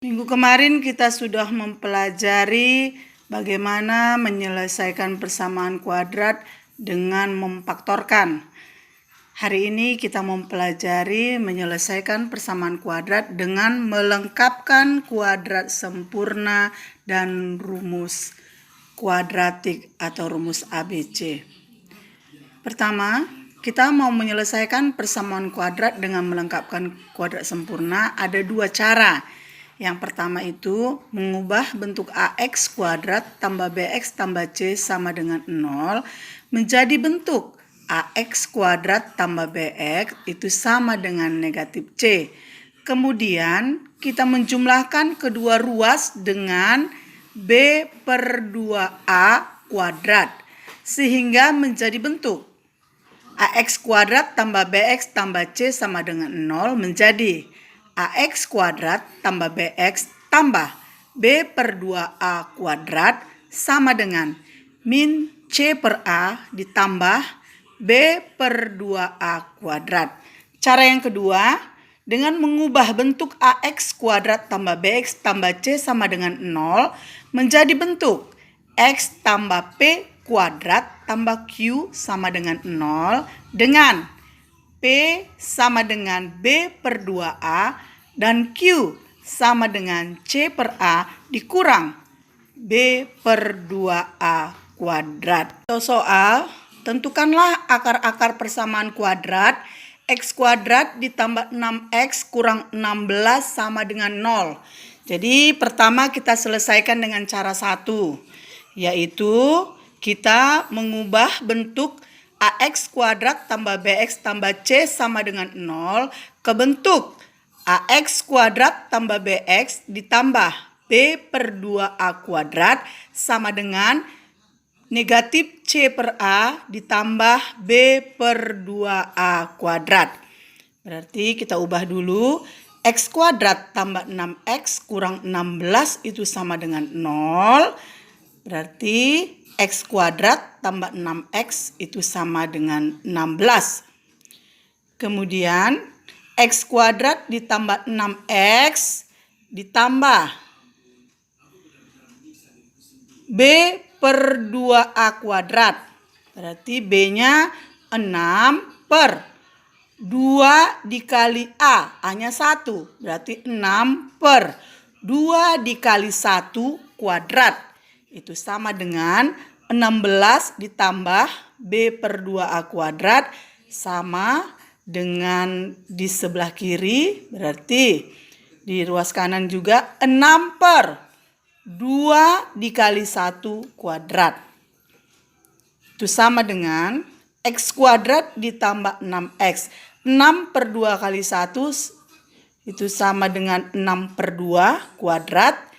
Minggu kemarin kita sudah mempelajari bagaimana menyelesaikan persamaan kuadrat dengan memfaktorkan. Hari ini kita mempelajari menyelesaikan persamaan kuadrat dengan melengkapkan kuadrat sempurna dan rumus kuadratik atau rumus ABC. Pertama, kita mau menyelesaikan persamaan kuadrat dengan melengkapkan kuadrat sempurna. Ada dua cara. Yang pertama itu mengubah bentuk AX kuadrat tambah BX tambah C sama dengan 0 menjadi bentuk AX kuadrat tambah BX itu sama dengan negatif C. Kemudian kita menjumlahkan kedua ruas dengan B per 2A kuadrat sehingga menjadi bentuk AX kuadrat tambah BX tambah C sama dengan 0 menjadi AX kuadrat tambah BX tambah B per 2A kuadrat sama dengan min C per A ditambah B per 2A kuadrat. Cara yang kedua, dengan mengubah bentuk AX kuadrat tambah BX tambah C sama dengan 0 menjadi bentuk X tambah P kuadrat tambah Q sama dengan 0 dengan P sama dengan B per 2A dan Q sama dengan C per A dikurang B per 2A kuadrat. Soal, tentukanlah akar-akar persamaan kuadrat. X kuadrat ditambah 6X kurang 16 sama dengan 0. Jadi pertama kita selesaikan dengan cara satu, yaitu kita mengubah bentuk AX kuadrat tambah BX tambah C sama dengan 0 ke bentuk AX kuadrat tambah BX ditambah B per 2A kuadrat sama dengan negatif C per A ditambah B per 2A kuadrat. Berarti kita ubah dulu. X kuadrat tambah 6X kurang 16 itu sama dengan 0. Berarti X kuadrat tambah 6X itu sama dengan 16. Kemudian X kuadrat ditambah 6X ditambah B per 2A kuadrat. Berarti B-nya 6 per 2 dikali A. A-nya 1. Berarti 6 per 2 dikali 1 kuadrat. Itu sama dengan 16 ditambah B per 2A kuadrat sama dengan di sebelah kiri, berarti di ruas kanan juga 6 per 2 dikali 1 kuadrat. Itu sama dengan X kuadrat ditambah 6X. 6 per 2 kali 1 itu sama dengan 6 per 2 kuadrat.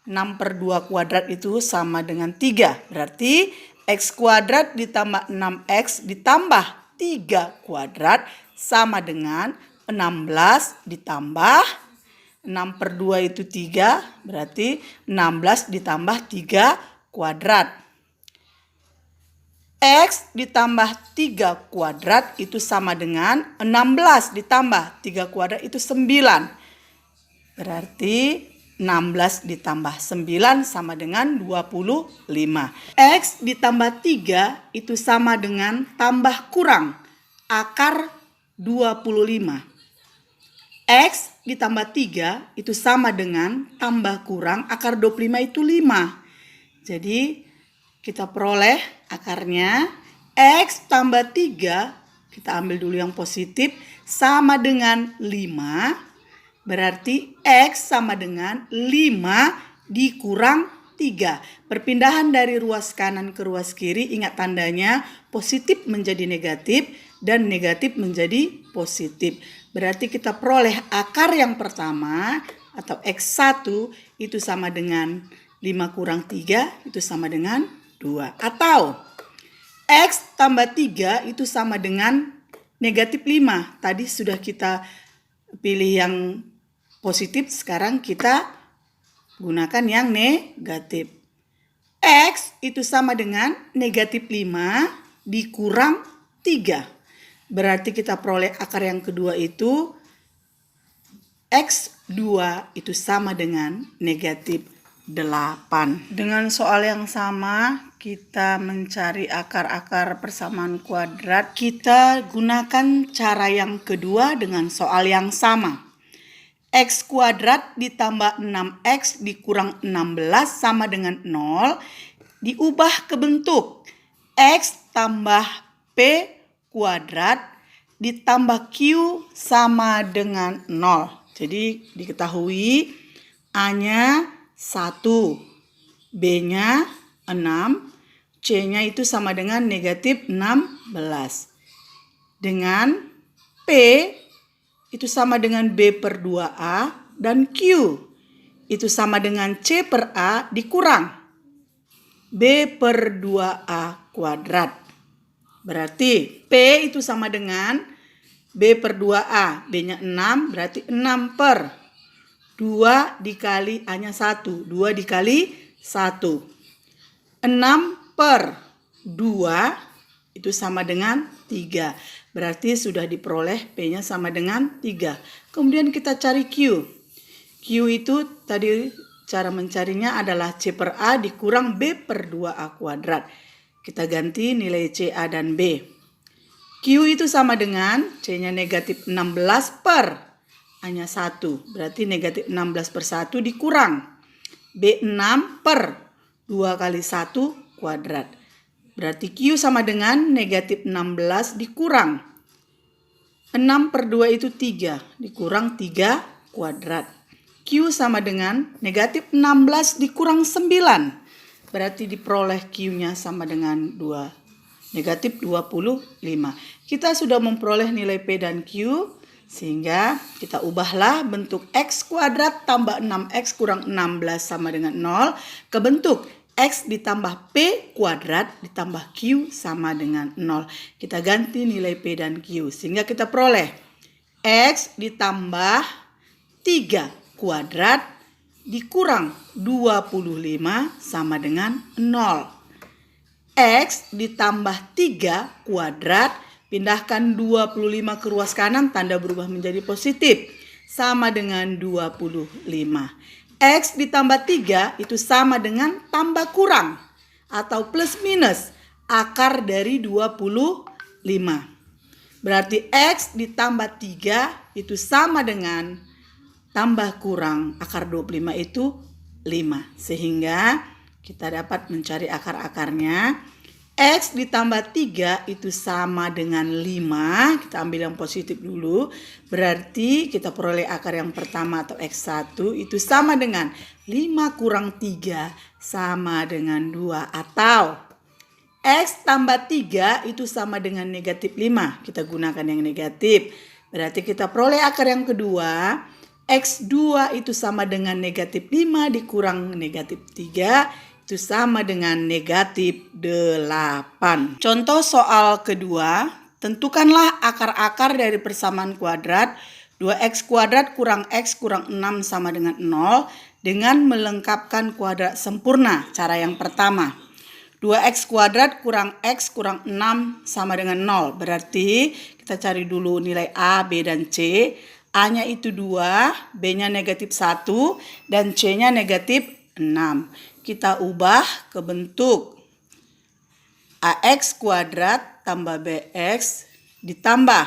6 per 2 kuadrat itu sama dengan 3. Berarti X kuadrat ditambah 6X ditambah 3 kuadrat sama dengan 16 ditambah 6 per 2 itu 3, berarti 16 ditambah 3 kuadrat. X ditambah 3 kuadrat itu sama dengan 16 ditambah 3 kuadrat itu 9. Berarti 16 ditambah 9 sama dengan 25. X ditambah 3 itu sama dengan tambah kurang akar 25. X ditambah 3 itu sama dengan tambah kurang akar 25 itu 5. Jadi kita peroleh akarnya X tambah 3, kita ambil dulu yang positif, sama dengan 5. Berarti X sama dengan 5 dikurang 3. Perpindahan dari ruas kanan ke ruas kiri, ingat tandanya positif menjadi negatif dan negatif menjadi positif. Berarti kita peroleh akar yang pertama atau X1 itu sama dengan 5 kurang 3 itu sama dengan 2. Atau X tambah 3 itu sama dengan negatif 5. Tadi sudah kita pilih yang positif, sekarang kita gunakan yang negatif. X itu sama dengan negatif 5 dikurang 3. Berarti kita peroleh akar yang kedua itu X 2 itu sama dengan negatif 8. Dengan soal yang sama, kita mencari akar-akar persamaan kuadrat. Kita gunakan cara yang kedua dengan soal yang sama. X kuadrat ditambah 6X dikurang 16 sama dengan 0. Diubah ke bentuk X tambah P kuadrat ditambah Q sama dengan 0. Jadi diketahui A-nya 1, B-nya 6, C-nya itu sama dengan negatif 16. Dengan P itu sama dengan B per 2A dan Q itu sama dengan C per A dikurang B per 2A kuadrat. Berarti P itu sama dengan B per 2A. B-nya 6 berarti 6 per 2 dikali A-nya 1. 2 dikali 1. 6 per 2 itu sama dengan 3. Berarti sudah diperoleh P-nya sama dengan 3. Kemudian kita cari Q. Q itu tadi cara mencarinya adalah C per A dikurang B per 2A kuadrat. Kita ganti nilai C, A, dan B. Q itu sama dengan C-nya negatif 16 per A-nya 1. Berarti negatif 16 per 1 dikurang B6 per 2 kali 1 kuadrat. Berarti Q sama dengan negatif 16 dikurang 6 per 2 itu 3. Dikurang 3 kuadrat. Q sama dengan negatif 16 dikurang 9. Berarti diperoleh Q-nya sama dengan 2. Negatif 25. Kita sudah memperoleh nilai P dan Q. Sehingga kita ubahlah bentuk X kuadrat tambah 6X kurang 16 sama dengan 0 ke bentuk X ditambah P kuadrat ditambah Q sama dengan 0. Kita ganti nilai P dan Q. Sehingga kita peroleh X ditambah 3 kuadrat dikurang 25 sama dengan 0. X ditambah 3 kuadrat, pindahkan 25 ke ruas kanan, tanda berubah menjadi positif. Sama dengan 25. X ditambah 3 itu sama dengan tambah kurang atau plus minus akar dari 25. Berarti X ditambah 3 itu sama dengan tambah kurang akar 25 itu 5. Sehingga kita dapat mencari akar-akarnya. X ditambah 3 itu sama dengan 5. Kita ambil yang positif dulu. Berarti kita peroleh akar yang pertama atau X1 itu sama dengan 5 kurang 3 sama dengan 2. Atau X tambah 3 itu sama dengan negatif 5. Kita gunakan yang negatif. Berarti kita peroleh akar yang kedua. X2 itu sama dengan negatif 5 dikurang negatif 3. Itu sama dengan negatif 8. Contoh soal kedua, tentukanlah akar-akar dari persamaan kuadrat 2x kuadrat kurang x kurang 6 sama dengan 0 dengan melengkapkan kuadrat sempurna. Cara yang pertama, 2x kuadrat kurang x kurang 6 sama dengan 0. Berarti kita cari dulu nilai A, B, dan C. A-nya itu 2, B-nya negatif 1, dan C-nya negatif 6. Kita ubah ke bentuk AX kuadrat tambah BX ditambah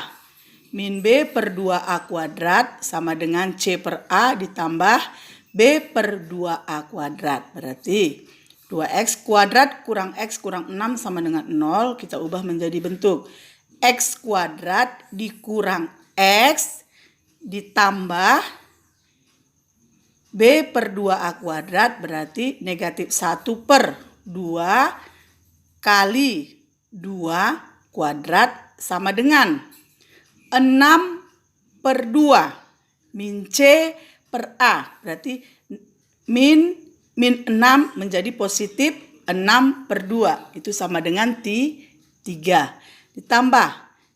min B per 2A kuadrat sama dengan C per A ditambah B per 2A kuadrat. Berarti 2X kuadrat kurang X kurang 6 sama dengan 0. Kita ubah menjadi bentuk X kuadrat dikurang X ditambah B per 2A kuadrat berarti negatif 1 per 2 kali 2 kuadrat sama dengan 6 per 2 min C per A. Berarti min 6 menjadi positif 6 per 2. Itu sama dengan 3. Ditambah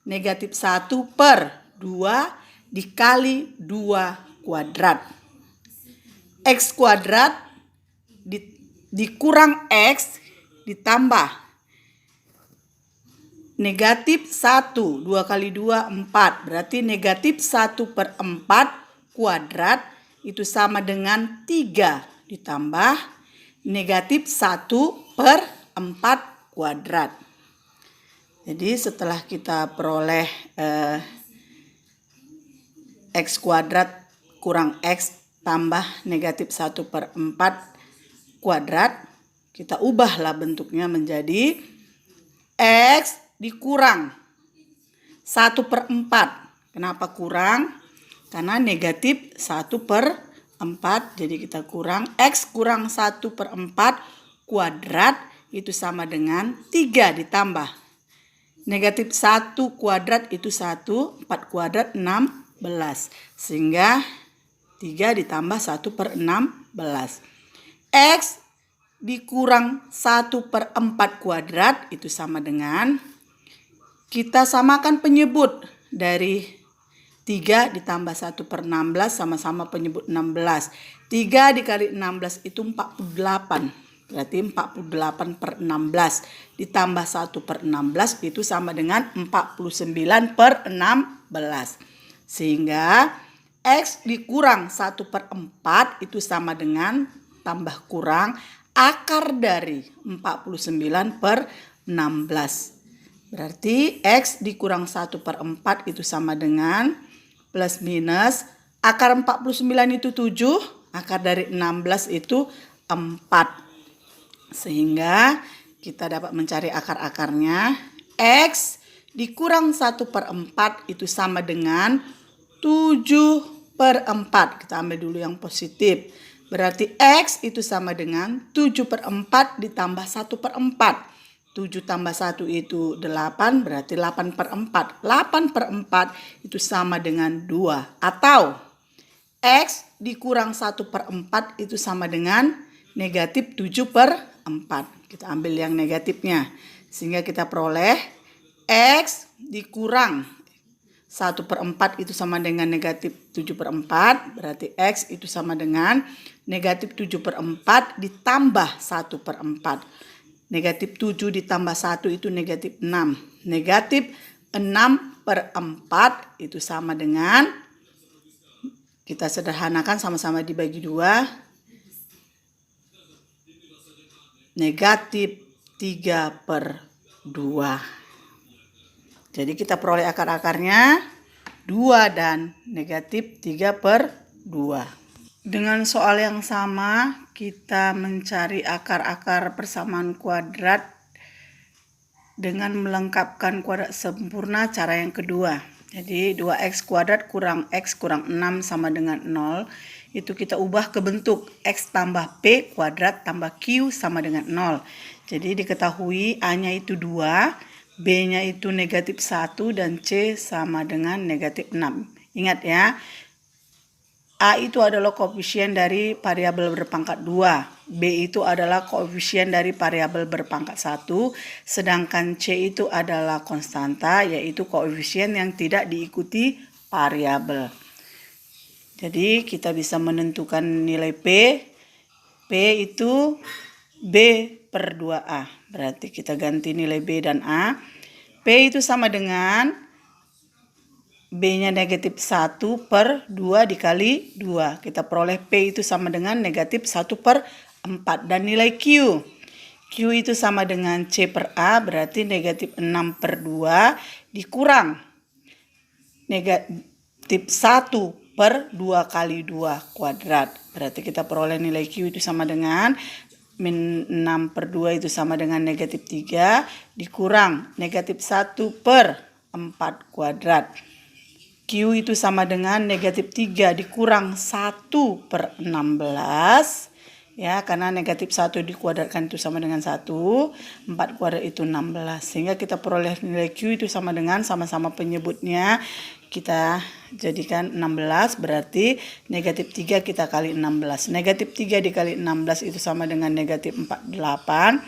negatif 1 per 2 dikali 2 kuadrat. X kuadrat dikurang X ditambah negatif 1. 2 kali 2, 4. Berarti negatif 1 per 4 kuadrat itu sama dengan 3 ditambah negatif 1/4 kuadrat. Jadi setelah kita peroleh X kuadrat kurang X tambah negatif 1/4 kuadrat, kita ubahlah bentuknya menjadi X dikurang 1/4. Kenapa kurang? Karena negatif 1/4, jadi kita kurang X kurang 1/4 kuadrat itu sama dengan 3 ditambah negatif 1 kuadrat itu 1, 4 kuadrat 16. Sehingga 3 ditambah 1/16. X dikurang 1/4 kuadrat itu sama dengan, kita samakan penyebut dari 3 ditambah 1/16 sama-sama penyebut 16. 3 dikali 16 itu 48. Berarti 48/16 ditambah 1/16 itu sama dengan 49/16. Sehingga X dikurang 1/4 itu sama dengan tambah kurang akar dari 49/16. Berarti X dikurang 1/4 itu sama dengan plus minus akar 49 itu 7, akar dari 16 itu 4. Sehingga kita dapat mencari akar-akarnya. X dikurang 1/4 itu sama dengan 7/4. Kita ambil dulu yang positif. Berarti X itu sama dengan 7/4 ditambah 1/4. 7 tambah 1 itu 8, berarti 8/4. 8/4 itu sama dengan 2. Atau X dikurang 1/4 itu sama dengan negatif 7/4. Kita ambil yang negatifnya. Sehingga kita peroleh X dikurang 1/4 itu sama dengan negatif 7/4. Berarti X itu sama dengan negatif 7/4 ditambah 1/4. Negatif 7 ditambah 1 itu negatif 6. Negatif 6/4 itu sama dengan, kita sederhanakan sama-sama dibagi 2. Negatif 3/2. Jadi kita peroleh akar-akarnya 2 dan negatif 3/2. Dengan soal yang sama, kita mencari akar-akar persamaan kuadrat dengan melengkapkan kuadrat sempurna cara yang kedua. Jadi 2x kuadrat kurang x kurang 6 sama dengan 0. Itu kita ubah ke bentuk x tambah p kuadrat tambah q sama dengan 0. Jadi diketahui A-nya itu 2, B-nya itu negatif 1, dan C sama dengan negatif 6. Ingat ya, A itu adalah koefisien dari variabel berpangkat 2. B itu adalah koefisien dari variabel berpangkat 1. Sedangkan C itu adalah konstanta, yaitu koefisien yang tidak diikuti variabel. Jadi kita bisa menentukan nilai P. P itu B/2A. Berarti kita ganti nilai B dan A. P itu sama dengan B-nya negatif 1/2 dikali 2. Kita peroleh P itu sama dengan negatif 1/4. Dan nilai Q. Q itu sama dengan C/A, berarti negatif 6/2 dikurang negatif 1/2 kali 2 kuadrat. Berarti kita peroleh nilai Q itu sama dengan min 6/2 itu sama dengan negatif 3 dikurang negatif 1/4 kuadrat. Q itu sama dengan negatif 3 dikurang 1/16. Ya, karena negatif 1 dikuadratkan itu sama dengan 1. 4 kuadrat itu 16. Sehingga kita peroleh nilai Q itu sama dengan, sama-sama penyebutnya kita jadikan 16. Berarti negatif 3 kita kali 16. Negatif 3 dikali 16 itu sama dengan negatif 48.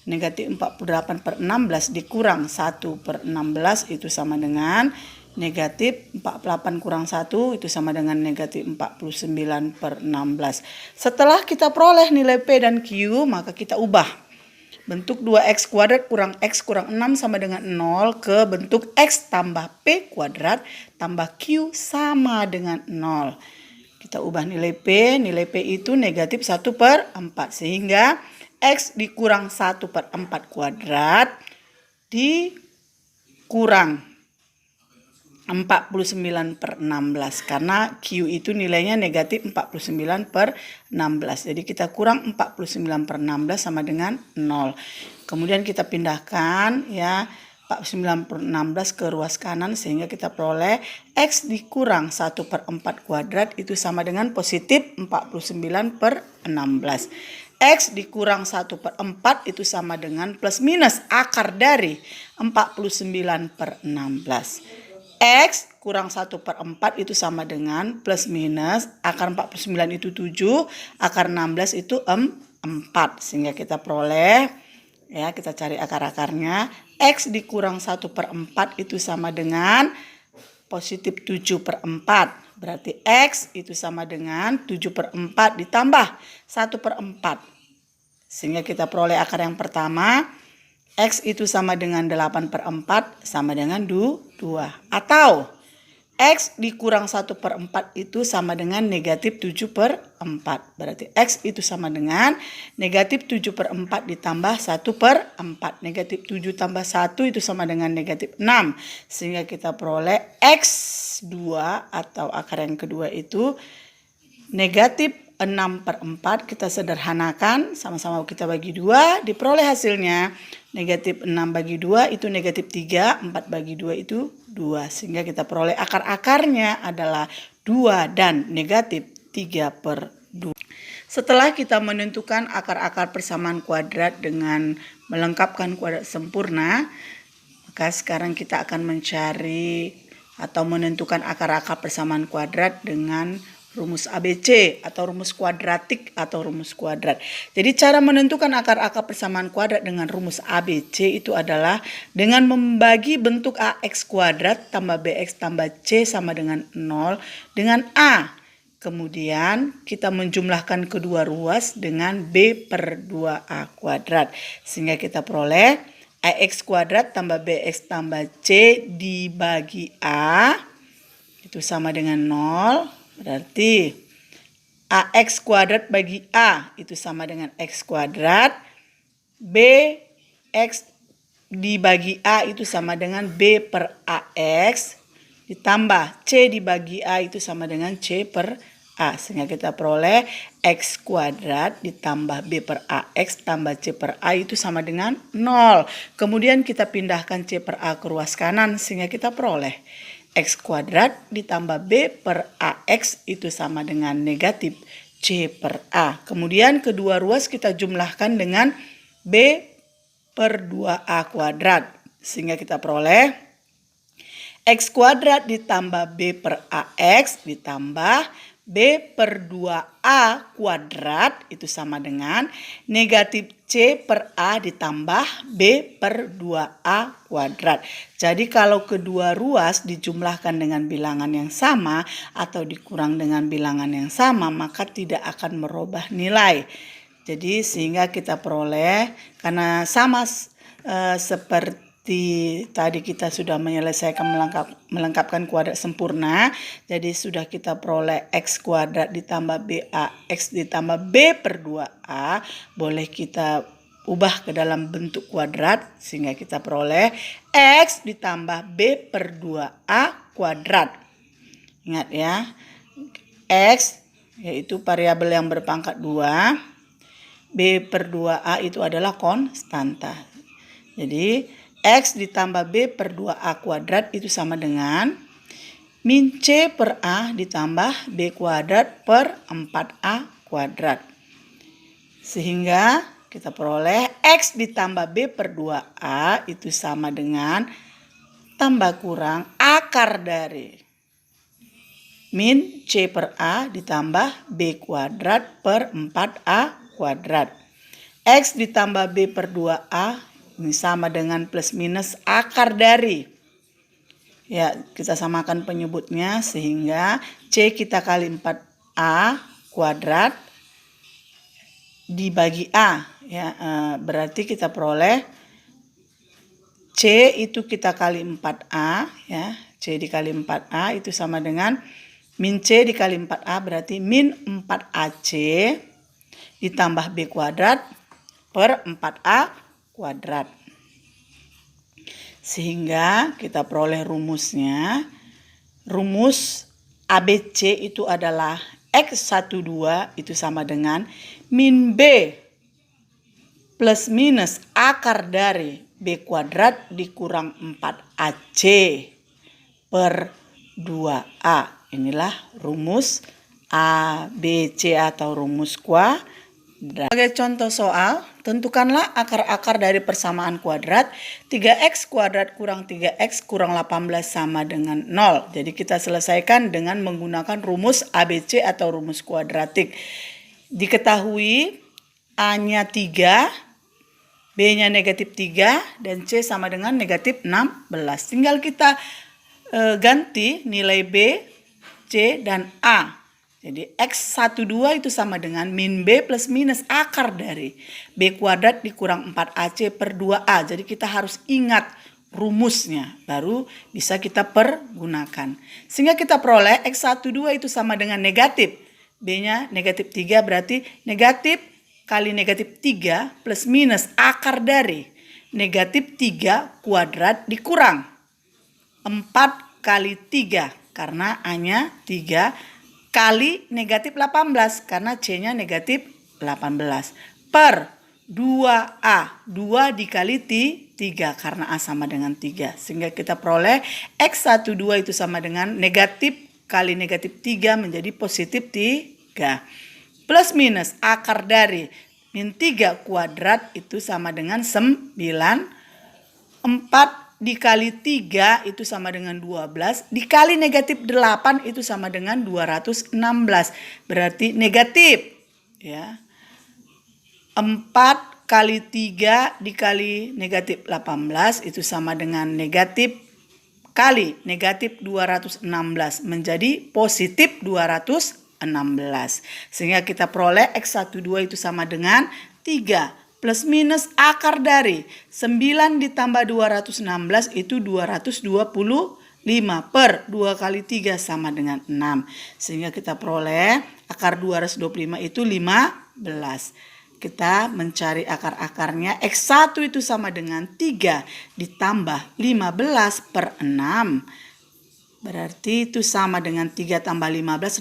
Negatif 48/16 dikurang 1/16 itu sama dengan negatif 48 kurang 1 itu sama dengan negatif 49/16. Setelah kita peroleh nilai P dan Q, maka kita ubah bentuk 2x kuadrat kurang x kurang 6 sama dengan 0 ke bentuk x tambah P kuadrat tambah Q sama dengan 0. Kita ubah nilai P itu negatif 1/4. Sehingga X dikurang 1/4 kuadrat dikurang 49/16. Karena Q itu nilainya negatif 49/16. Jadi kita kurang 49/16 sama dengan 0. Kemudian kita pindahkan ya 49/16 ke ruas kanan sehingga kita peroleh X dikurang 1/4 kuadrat itu sama dengan positif 49/16. X dikurang 1/4 itu sama dengan plus minus akar dari 49/16. X kurang 1/4 itu sama dengan plus minus akar 49 itu 7, akar 16 itu 4. Sehingga kita peroleh, ya kita cari akar-akarnya, X dikurang 1/4 itu sama dengan positif 7/4. Berarti X itu sama dengan 7/4 ditambah 1/4. Sehingga kita peroleh akar yang pertama, X itu sama dengan 8/4 sama dengan 2. Atau X dikurang 1/4 itu sama dengan negatif 7/4. Berarti X itu sama dengan negatif 7/4 ditambah 1/4. Negatif 7 tambah 1 itu sama dengan negatif 6. Sehingga kita peroleh X2 atau akar yang kedua itu negatif 6/4. Kita sederhanakan, sama-sama kita bagi 2, diperoleh hasilnya negatif 6 bagi 2 itu negatif 3, 4 bagi 2 itu 2. Sehingga kita peroleh akar-akarnya adalah 2 dan negatif 3/2. Setelah kita menentukan akar-akar persamaan kuadrat dengan melengkapkan kuadrat sempurna, maka sekarang kita akan mencari atau menentukan akar-akar persamaan kuadrat dengan rumus ABC atau rumus kuadratik atau rumus kuadrat. Jadi cara menentukan akar-akar persamaan kuadrat dengan rumus ABC itu adalah dengan membagi bentuk AX kuadrat tambah BX tambah C sama dengan 0 dengan A. Kemudian kita menjumlahkan kedua ruas dengan B/2A kuadrat. Sehingga kita peroleh AX kuadrat tambah BX tambah C dibagi A itu sama dengan 0. Berarti AX kuadrat bagi A itu sama dengan X kuadrat. BX dibagi A itu sama dengan B/AX. Ditambah C dibagi A itu sama dengan C/A. Sehingga kita peroleh X kuadrat ditambah B/AX tambah C/A itu sama dengan 0. Kemudian kita pindahkan C/A ke ruas kanan sehingga kita peroleh X kuadrat ditambah B/AX itu sama dengan negatif C/A. Kemudian kedua ruas kita jumlahkan dengan B/2A kuadrat. Sehingga kita peroleh X kuadrat ditambah B/AX ditambah B/2A kuadrat itu sama dengan negatif C/A ditambah B/2A kuadrat. Jadi kalau kedua ruas dijumlahkan dengan bilangan yang sama atau dikurang dengan bilangan yang sama, maka tidak akan merubah nilai. Jadi sehingga kita peroleh, karena sama seperti tadi kita sudah menyelesaikan melengkapkan kuadrat sempurna. Jadi sudah kita peroleh X kuadrat ditambah BAX ditambah B/2A. Boleh kita ubah ke dalam bentuk kuadrat sehingga kita peroleh X ditambah B/2A kuadrat. Ingat ya, X yaitu variabel yang berpangkat 2. B/2A itu adalah konstanta. Jadi X ditambah B/2A kuadrat itu sama dengan min C/A ditambah B kuadrat per 4A kuadrat. Sehingga kita peroleh X ditambah B/2A itu sama dengan tambah kurang akar dari min C/A ditambah B kuadrat per 4A kuadrat. X ditambah B/2A ini sama dengan plus minus akar dari, ya kita samakan penyebutnya sehingga C kita kali 4A kuadrat dibagi A, ya berarti kita peroleh C itu kita kali 4A, ya C dikali 4A itu sama dengan Min C dikali 4A berarti min 4AC ditambah B kuadrat per 4A kuadrat. Sehingga kita peroleh rumusnya. Rumus ABC itu adalah X12 itu sama dengan min B plus minus akar dari B kuadrat dikurang 4AC per 2A. Inilah rumus ABC atau rumus kuadrat. Sebagai contoh soal, tentukanlah akar-akar dari persamaan kuadrat 3x kuadrat kurang 3x kurang 18 sama dengan 0. Jadi kita selesaikan dengan menggunakan rumus ABC atau rumus kuadratik. Diketahui A-nya 3, B-nya negatif 3, dan C sama dengan negatif 16. Tinggal kita ganti nilai B, C, dan A. Jadi X12 itu sama dengan min B plus minus akar dari B kuadrat dikurang 4AC per 2A. Jadi kita harus ingat rumusnya, baru bisa kita pergunakan. Sehingga kita peroleh X12 itu sama dengan negatif. B-nya negatif 3 berarti negatif kali negatif 3 plus minus akar dari negatif 3 kuadrat dikurang 4 kali 3 karena A-nya 3 kali negatif 18 karena C-nya negatif 18 per 2A. 2 dikali 3 karena A sama dengan 3. Sehingga kita peroleh X12 itu sama dengan negatif kali negatif 3 menjadi positif 3. Plus minus akar dari min 3 kuadrat itu sama dengan 9. 4 dikali 3 itu sama dengan 12. Dikali negatif 8 itu sama dengan 216. Berarti negatif. Ya. 4 kali 3 dikali negatif 18 itu sama dengan negatif kali negatif 216 menjadi positif 216. Sehingga kita peroleh X12 itu sama dengan 3 plus minus akar dari 9 ditambah 216 itu 225 per 2 kali 3 sama dengan 6. Sehingga kita peroleh akar 225 itu 15. Kita mencari akar-akarnya. X1 itu sama dengan 3 ditambah 15 per 6. Berarti itu sama dengan 3 tambah 15,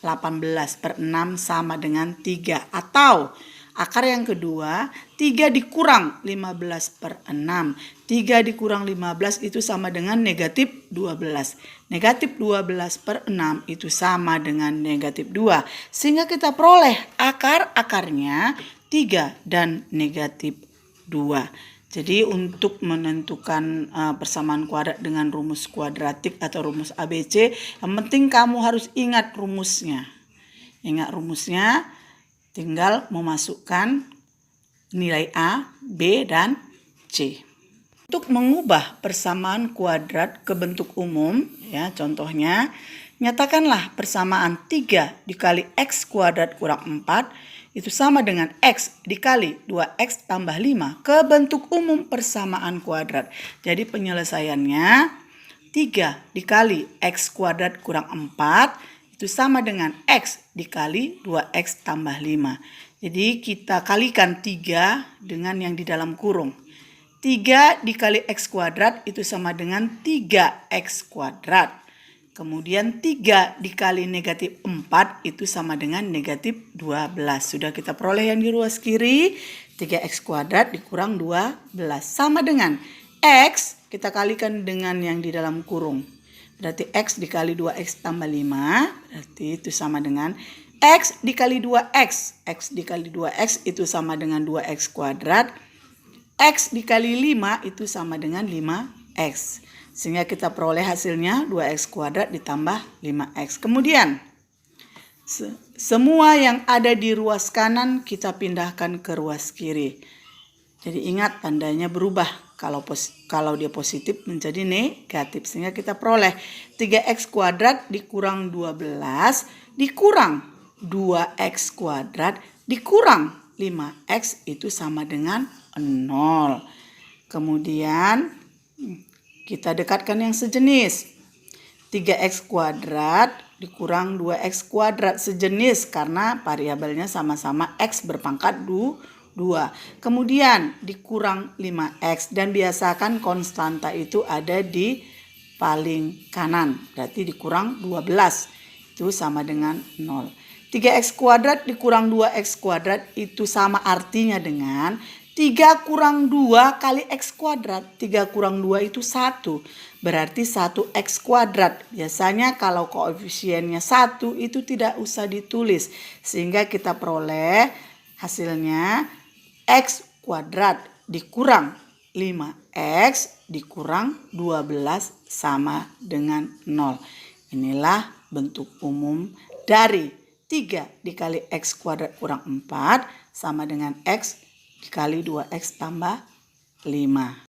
18 per 6 sama dengan 3. Atau akar yang kedua, 3 dikurang 15 per 6. 3 dikurang 15 itu sama dengan negatif 12. Negatif 12 per 6 itu sama dengan negatif 2. Sehingga kita peroleh akar-akarnya 3 dan negatif 2. Jadi untuk menentukan persamaan kuadrat dengan rumus kuadratik atau rumus ABC, yang penting kamu harus ingat rumusnya. Ingat rumusnya, tinggal memasukkan nilai A, B, dan C. Untuk mengubah persamaan kuadrat ke bentuk umum, ya contohnya, nyatakanlah persamaan 3 dikali X kuadrat kurang 4 itu sama dengan X dikali 2X tambah 5 ke bentuk umum persamaan kuadrat. Jadi penyelesaiannya 3 dikali X kuadrat kurang 4 itu sama dengan X dikali 2X tambah 5. Jadi kita kalikan 3 dengan yang di dalam kurung. 3 dikali X kuadrat itu sama dengan 3X kuadrat. Kemudian 3 dikali negatif 4 itu sama dengan negatif 12. Sudah kita peroleh yang di ruas kiri. 3X kuadrat dikurang 12. Sama dengan X kita kalikan dengan yang di dalam kurung. Berarti X dikali 2X tambah 5. Berarti itu sama dengan X dikali 2X. X dikali 2X itu sama dengan 2X kuadrat. X dikali 5 itu sama dengan 5X. Sehingga kita peroleh hasilnya 2X kuadrat ditambah 5X. Kemudian semua yang ada di ruas kanan kita pindahkan ke ruas kiri. Jadi ingat tandanya berubah. Kalau dia positif menjadi negatif. Sehingga kita peroleh 3X kuadrat dikurang 12 dikurang 2X kuadrat dikurang 5X itu sama dengan 0. Kemudian kita dekatkan yang sejenis. 3X kuadrat dikurang 2x kuadrat, sejenis karena variabelnya sama-sama x berpangkat 2. Kemudian dikurang 5x, dan biasakan konstanta itu ada di paling kanan, berarti dikurang 12 itu sama dengan 0. 3x kuadrat dikurang 2x kuadrat itu sama artinya dengan 3 kurang 2 kali x kuadrat. 3 kurang 2 itu 1. Berarti 1x kuadrat. Biasanya kalau koefisiennya 1 itu tidak usah ditulis. Sehingga kita peroleh hasilnya x kuadrat dikurang 5x dikurang 12 sama dengan 0. Inilah bentuk umum dari 3 dikali x kuadrat kurang 4 sama dengan x dikali 2x tambah 5.